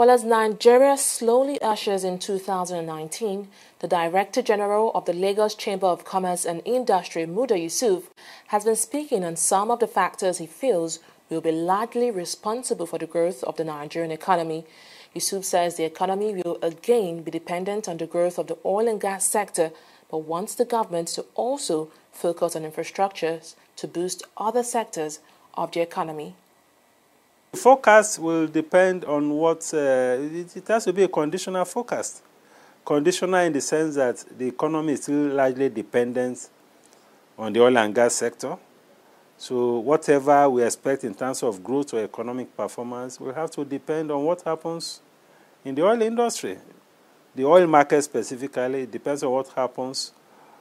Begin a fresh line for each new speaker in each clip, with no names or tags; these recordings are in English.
Well, as Nigeria slowly ushers in 2019, the Director General of the Lagos Chamber of Commerce and Industry, Muda Yusuf, has been speaking on some of the factors he feels will be largely responsible for the growth of the Nigerian economy. Yusuf says the economy will again be dependent on the growth of the oil and gas sector, but wants the government to also focus on infrastructures to boost other sectors of the economy.
The forecast will depend on what, it has to be a conditional forecast. Conditional in the sense that the economy is still largely dependent on the oil and gas sector. So whatever we expect in terms of growth or economic performance will have to depend on what happens in the oil industry. The oil market specifically, it depends on what happens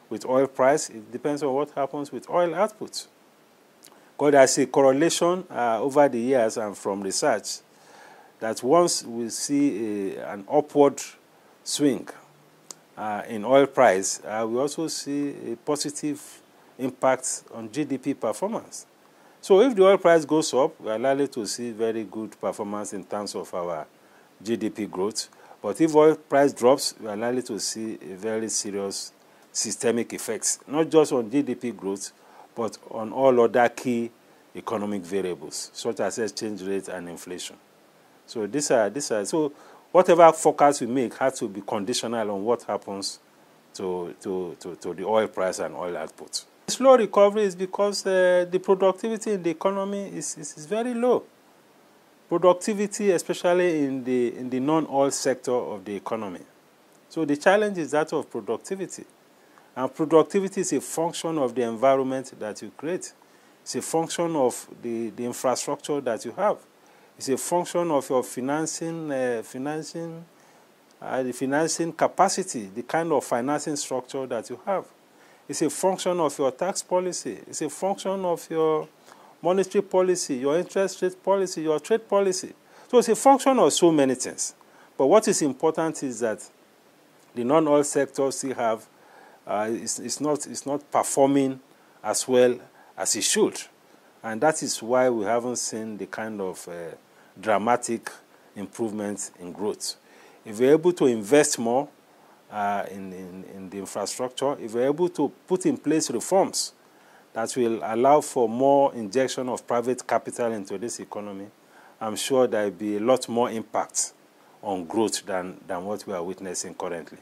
with oil price. It depends on what happens with oil output. Because there's a correlation over the years and from research that once we see an upward swing in oil price, we also see a positive impact on GDP performance. So if the oil price goes up, we are likely to see very good performance in terms of our GDP growth. But if oil price drops, we are likely to see a very serious systemic effects, not just on GDP growth, but on all other key economic variables, such as exchange rate and inflation. So so whatever forecast we make has to be conditional on what happens to the oil price and oil output. Slow recovery is because the productivity in the economy is very low. Productivity, especially in the non-oil sector of the economy. So the challenge is that of productivity. And productivity is a function of the environment that you create. It's a function of the infrastructure that you have. It's a function of your the financing capacity, the kind of financing structure that you have. It's a function of your tax policy. It's a function of your monetary policy, your interest rate policy, your trade policy. So it's a function of so many things. But what is important is that the non-oil sector still have it's not performing as well as it should, and that is why we haven't seen the kind of dramatic improvements in growth. If we're able to invest more in the infrastructure, if we're able to put in place reforms that will allow for more injection of private capital into this economy, I'm sure there will be a lot more impact on growth than what we are witnessing currently.